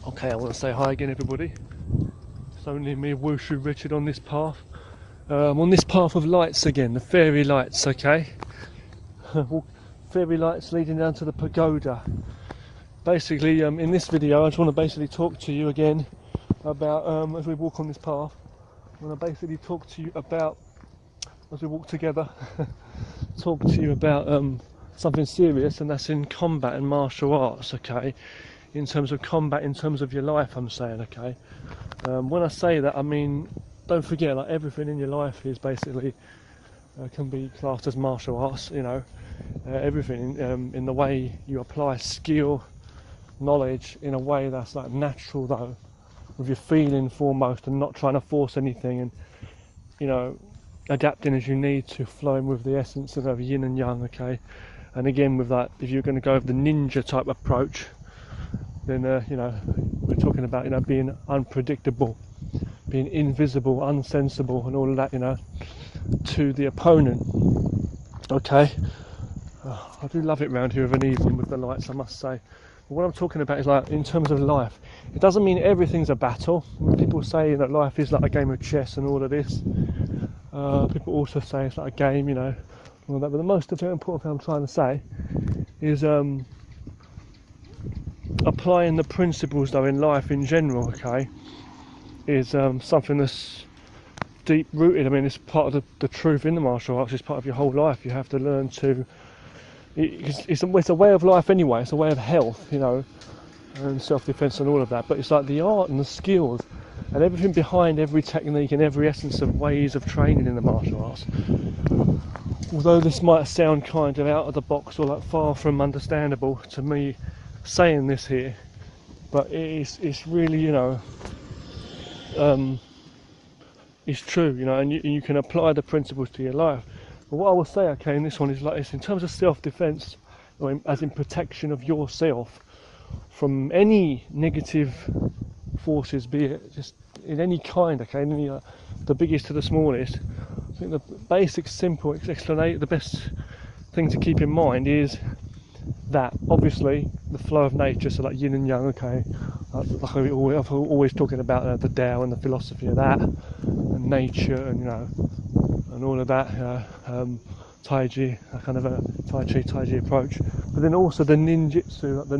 Okay, I want to say hi again, everybody. It's only me, Wushu Richard, on this path. I'm on this path of lights again, the fairy lights, okay? Fairy lights leading down to the pagoda. Basically, in this video, I just want to basically talk to you again about, as we walk on this path, I want to basically talk to you about, as we walk together, talk to you about something serious, and that's in combat and martial arts, okay? In terms of combat, in terms of your life, I'm saying, okay? When I say that, I mean, don't forget, like, everything in your life is basically can be classed as martial arts, you know. Everything in the way you apply skill, knowledge, in a way that's like natural, though, with your feeling foremost, and not trying to force anything, and, you know, adapting as you need to, flowing with the essence of yin and yang, okay? And again, with that, if you're going to go with the ninja type approach, then you know, we're talking about, you know, being unpredictable, being invisible, unsensible, and all of that, you know, to the opponent. Okay, I do love it round here of an evening with the lights, I must say. But what I'm talking about is, like, in terms of life, it doesn't mean everything's a battle. When people say that life is like a game of chess and all of this, people also say it's like a game, you know, all that. But the most important thing I'm trying to say is applying the principles, though, in life in general, okay, is something that's deep rooted. I mean, it's part of the truth in the martial arts. It's part of your whole life. You have to learn to, it's a way of life anyway. It's a way of health, you know, and self-defense and all of that. But it's like the art and the skills and everything behind every technique and every essence of ways of training in the martial arts. Although this might sound kind of out of the box or like far from understandable to me saying this here, but it's really, you know, it's true, you know, and you can apply the principles to your life. But what I will say, okay, in this one is like this: in terms of self-defense, or as in protection of yourself from any negative forces, be it just in any kind, okay, in any, the biggest to the smallest. I think the basic, simple explanation, the best thing to keep in mind is that obviously the flow of nature, so like yin and yang, okay, like I'm always talking about the Tao and the philosophy of that, and nature, and, you know, and all of that, Tai Chi, a kind of a Tai Chi approach, but then also the ninjutsu, the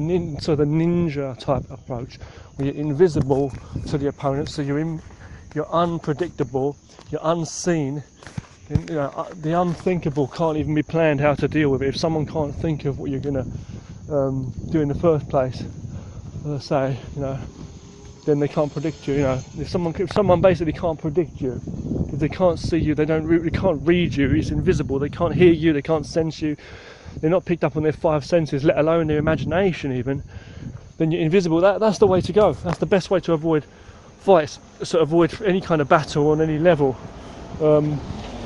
ninja type approach, where you're invisible to the opponent, so you're unpredictable, you're unseen. And, you know, the unthinkable can't even be planned how to deal with it. If someone can't think of what you're going to do in the first place, let's say, you know, then they can't predict you. You know, if someone basically can't predict you, if they can't see you, they can't read you, it's invisible, they can't hear you, they can't sense you, they're not picked up on their five senses, let alone their imagination even, then you're invisible. That's the way to go. That's the best way to avoid fights, so avoid any kind of battle on any level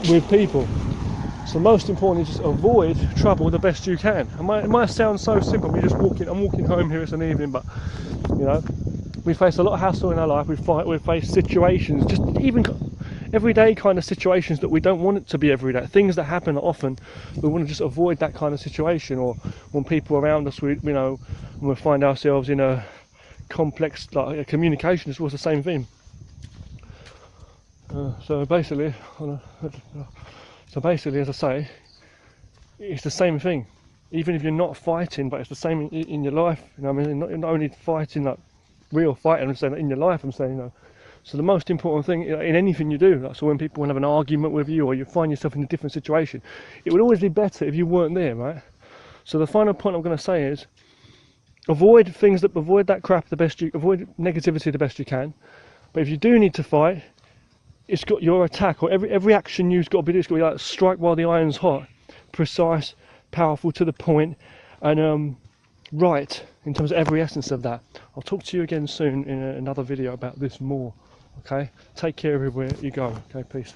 with people. So most important is just avoid trouble the best you can. It might sound so simple. I'm walking home here, it's an evening, but, you know, we face a lot of hassle in our life. We face situations, just even everyday kind of situations that we don't want it to be everyday. Things that happen often, we want to just avoid that kind of situation. Or when people around us, when we find ourselves in a complex, like a communication, it's always the same thing. So basically, as I say, it's the same thing. Even if you're not fighting, but it's the same in your life. You know, I mean, not only fighting, like real fighting, I'm saying in your life. I'm saying, you know. So the most important thing in anything you do, like, so when people have an argument with you, or you find yourself in a different situation, it would always be better if you weren't there, right? So the final point I'm going to say is avoid that crap avoid negativity the best you can. But if you do need to fight, it's got your attack, or every action you've got to be, it's got to be like strike while the iron's hot, precise, powerful, to the point, and right in terms of every essence of that. I'll talk to you again soon in another video about this more. Okay, take care everywhere you go. Okay, peace.